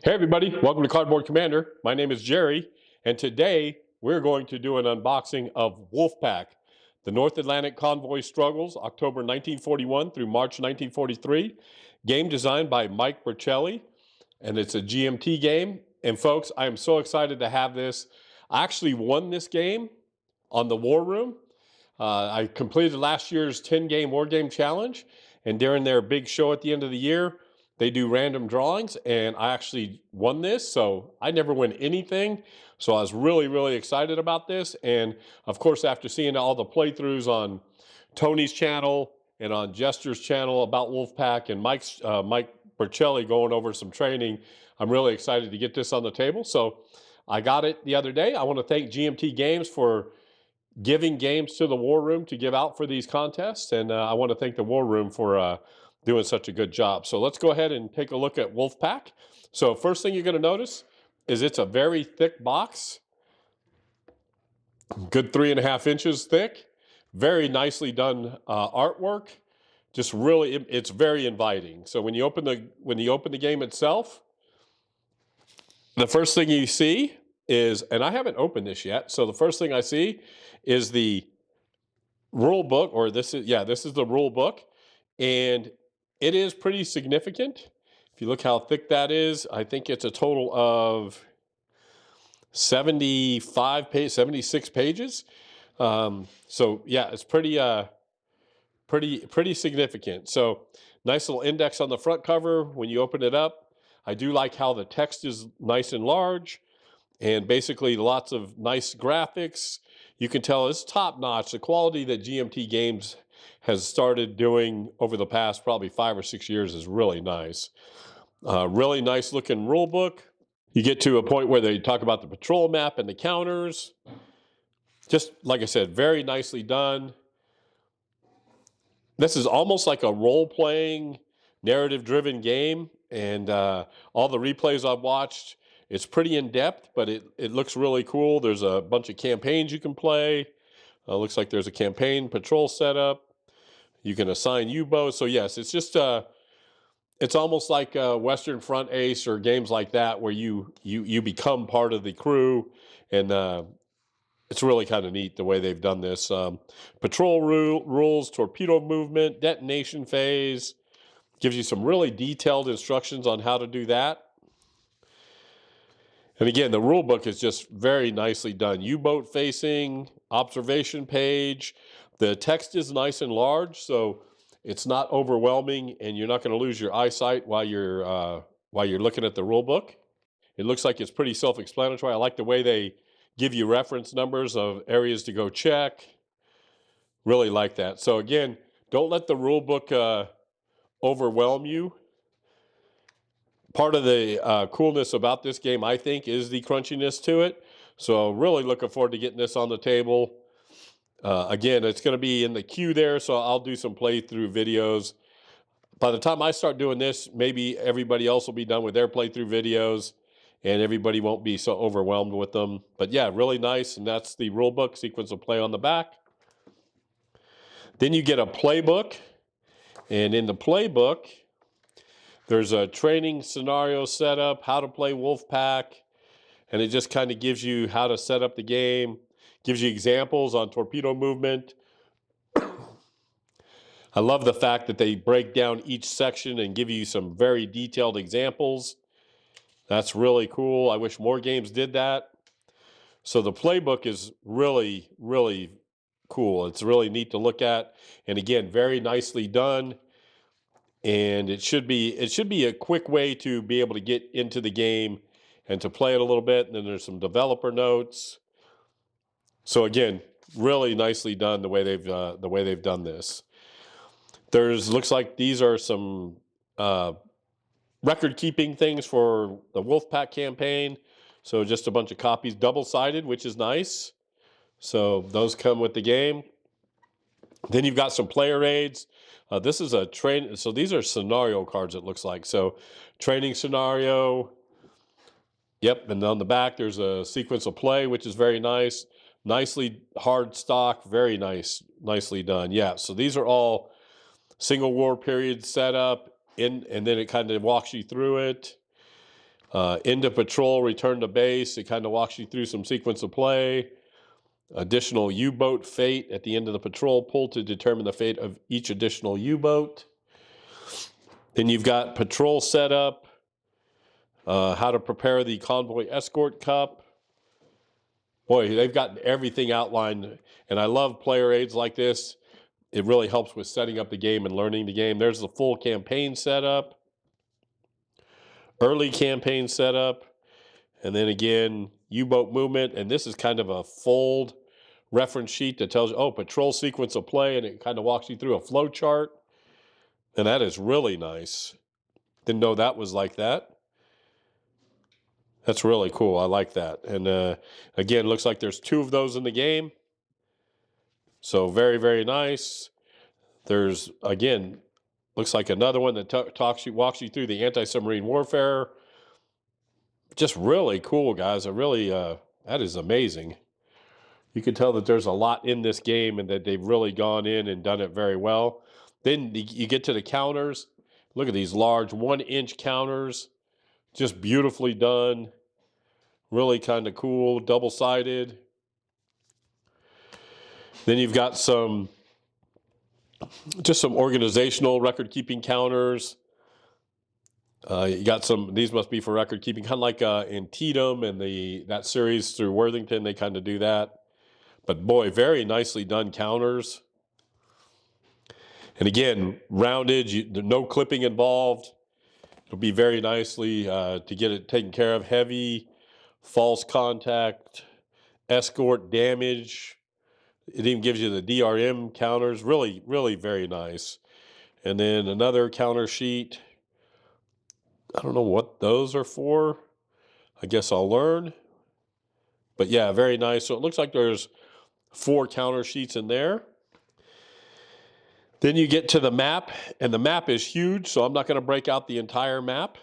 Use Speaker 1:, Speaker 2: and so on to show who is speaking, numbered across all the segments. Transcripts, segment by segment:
Speaker 1: Hey everybody, welcome to Cardboard Commander. My name is Jerry, and today we're going to do an unboxing of Wolfpack, the North Atlantic Convoy Struggles, October 1941 through March 1943. Game designed by Mike Bercelli, and it's a GMT game. And folks, I am so excited to have this. I actually won this game on the War Room. I completed last year's 10-game War Game Challenge, and during their big show at the end of the year, they do random drawings, and I actually won this, so I never win anything. So I was really, really excited about this. And of course, after seeing all the playthroughs on Tony's channel and on Jester's channel about Wolfpack and Mike Bercelli going over some training, I'm really excited to get this on the table. So I got it the other day. I want to thank GMT Games for giving games to the War Room to give out for these contests. And I want to thank the War Room for doing such a good job. So let's go ahead and take a look at Wolfpack. So first thing you're going to notice is it's a very thick box, good 3.5 inches thick, very nicely done artwork. Just really, it's very inviting. So when you open the game itself, the first thing you see is, and I haven't opened this yet, so the first thing I see is the rule book, or this is the rule book, and it is pretty significant. If you look how thick that is, I think it's a total of 76 pages. So yeah, it's pretty significant. So nice little index on the front cover when you open it up. I do like how the text is nice and large, and basically lots of nice graphics. You can tell it's top notch. The quality that GMT Games has started doing over the past probably 5 or 6 years is really nice. Really nice looking rule book. You get to a point where they talk about the patrol map and the counters. Just like I said, very nicely done. This is almost like a role-playing, narrative-driven game, and all the replays I've watched, it's pretty in-depth, but it looks really cool. There's a bunch of campaigns you can play. Looks like there's a campaign patrol setup. You can assign U-boats. So yes, it's just it's almost like Western Front Ace or games like that, where you become part of the crew, and it's really kind of neat the way they've done this. Patrol rules, torpedo movement, detonation phase. Gives you some really detailed instructions on how to do that. And again, the rule book is just very nicely done. U-boat facing, observation page. The text is nice and large, so it's not overwhelming, and you're not going to lose your eyesight while you're looking at the rule book. It looks like it's pretty self-explanatory. I like the way they give you reference numbers of areas to go check. Really like that. So again, don't let the rule book overwhelm you. Part of the coolness about this game, I think, is the crunchiness to it. So really looking forward to getting this on the table. Again, it's going to be in the queue there, so I'll do some playthrough videos. By the time I start doing this, maybe everybody else will be done with their playthrough videos, and everybody won't be so overwhelmed with them. But yeah, really nice, and that's the rule book, sequence of play on the back. Then you get a playbook, and in the playbook, there's a training scenario setup, how to play Wolfpack, and it just kind of gives you how to set up the game, gives you examples on torpedo movement. I love the fact that they break down each section and give you some very detailed examples. That's really cool. I wish more games did that. So the playbook is really, really cool. It's really neat to look at, and again, very nicely done. And it should be a quick way to be able to get into the game and to play it a little bit. And then there's some developer notes. So again, really nicely done the way they've done this. Looks like these are some record keeping things for the Wolfpack campaign. So just a bunch of copies, double-sided, which is nice. So those come with the game. Then you've got some player aids. This is a train. So these are scenario cards, it looks like. So training scenario. Yep. And on the back, there's a sequence of play, which is very nice. Nicely hard stock. Very nice. Nicely done. Yeah. So these are all single war period setup, and then it kind of walks you through it. End of patrol, return to base. It kind of walks you through some sequence of play. Additional U-boat fate at the end of the patrol. Pull to determine the fate of each additional U-boat. Then you've got patrol setup. How to prepare the convoy escort cup. Boy, they've got everything outlined. And I love player aids like this. It really helps with setting up the game and learning the game. There's the full campaign setup. Early campaign setup. And then again, U-boat movement. And this is kind of a fold reference sheet that tells you, oh, patrol sequence of play. And it kind of walks you through a flow chart. And that is really nice. Didn't know that was like that. That's really cool. I like that. And again, looks like there's 2 of those in the game. So very, very nice. There's, again, looks like another one that walks you through the anti-submarine warfare. Just really cool, guys. That is amazing. You can tell that there's a lot in this game and that they've really gone in and done it very well. Then you get to the counters. Look at these large 1-inch counters. Just beautifully done. Really kind of cool, double-sided. Then you've got just some organizational record-keeping counters. You got these must be for record-keeping, kind of like in Tatum and that series through Worthington, they kind of do that. But boy, very nicely done counters. And again, rounded, no clipping involved. It'll be very nicely to get it taken care of. Heavy, false contact, escort, damage. It even gives you the DRM counters. Really, really very nice. And then another counter sheet. I don't know what those are for. I guess I'll learn. But yeah, very nice. So it looks like there's 4 counter sheets in there. Then you get to the map, and the map is huge, so I'm not going to break out the entire map.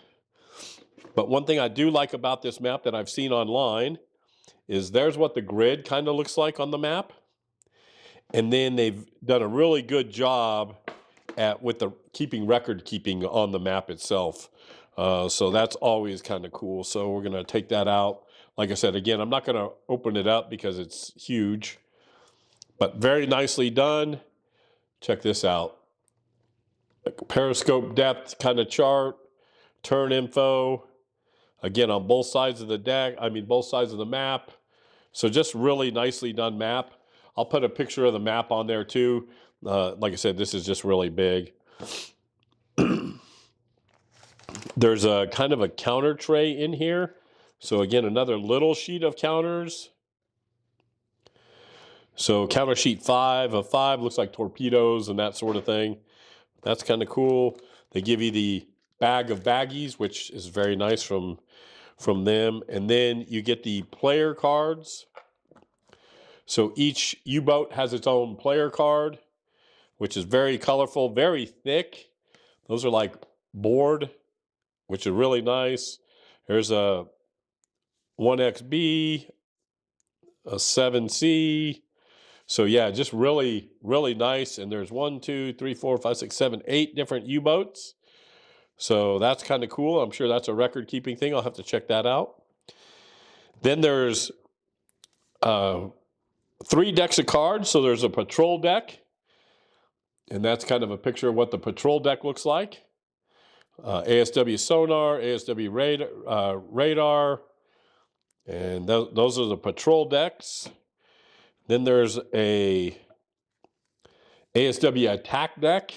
Speaker 1: But one thing I do like about this map that I've seen online is there's what the grid kind of looks like on the map. And then they've done a really good job with the record keeping on the map itself. So that's always kind of cool. So we're going to take that out. Like I said, again, I'm not going to open it up because it's huge. But very nicely done. Check this out. Periscope depth kind of chart, turn info. Again, on both sides of both sides of the map. So just really nicely done map. I'll put a picture of the map on there too. Like I said, this is just really big. There's a kind of a counter tray in here. So again, another little sheet of counters. So counter sheet 5 of 5 looks like torpedoes and that sort of thing. That's kind of cool. They give you the bag of baggies, which is very nice from them. And then you get the player cards. So each U-boat has its own player card, which is very colorful, very thick. Those are like board, which is really nice. There's a 1XB, a 7C. So yeah, just really, really nice. And there's 1, 2, 3, 4, 5, 6, 7, 8 different U-boats. So that's kind of cool. I'm sure that's a record-keeping thing. I'll have to check that out. Then there's 3 decks of cards. So there's a patrol deck. And that's kind of a picture of what the patrol deck looks like. ASW sonar, ASW radar. And those are the patrol decks. Then there's a ASW attack deck.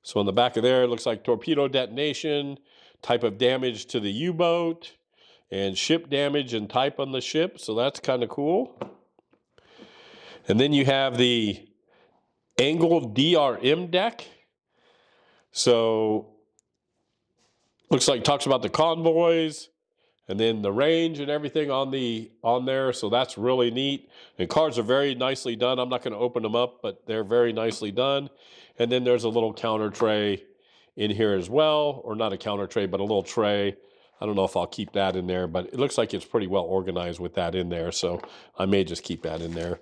Speaker 1: So on the back of there, it looks like torpedo detonation, type of damage to the U-boat, and ship damage and type on the ship. So that's kind of cool. And then you have the angled DRM deck. So looks like talks about the convoys and then the range and everything on there. So that's really neat. And cards are very nicely done. I'm not going to open them up, but they're very nicely done. And then there's a little counter tray in here as well, or not a counter tray, but a little tray. I don't know if I'll keep that in there, but it looks like it's pretty well organized with that in there. So I may just keep that in there.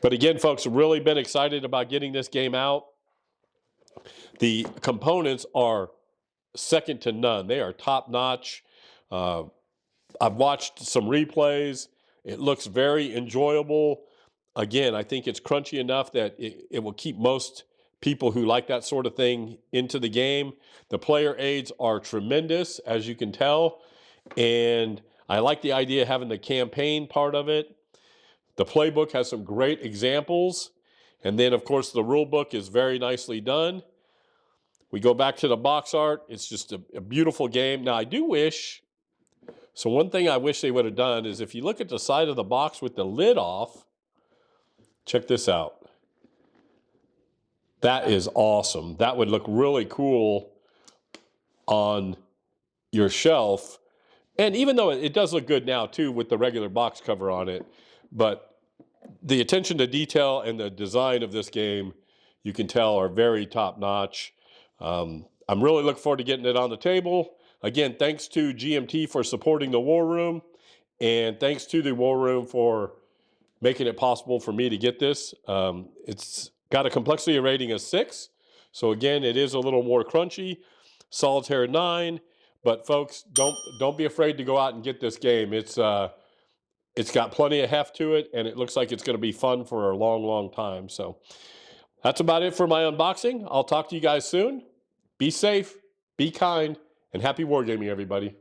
Speaker 1: But again, folks, really been excited about getting this game out. The components are second to none. They are top notch. I've watched some replays. It looks very enjoyable. Again, I think it's crunchy enough that it will keep most people who like that sort of thing into the game. The player aids are tremendous, as you can tell. And I like the idea of having the campaign part of it. The playbook has some great examples. And then, of course, the rule book is very nicely done. We go back to the box art. It's just a beautiful game. Now, I do wish, so one thing I wish they would have done is if you look at the side of the box with the lid off, check this out. That is awesome. That would look really cool on your shelf. And even though it does look good now too with the regular box cover on it, but the attention to detail and the design of this game, you can tell, are very top notch. I'm really looking forward to getting it on the table. Again, thanks to GMT for supporting the War Room, and thanks to the War Room for making it possible for me to get this. It's got a complexity rating of 6. So again, it is a little more crunchy. Solitaire 9. But folks, don't be afraid to go out and get this game. It's got plenty of heft to it, and it looks like it's going to be fun for a long, long time. So that's about it for my unboxing. I'll talk to you guys soon. Be safe, be kind, and happy wargaming, everybody.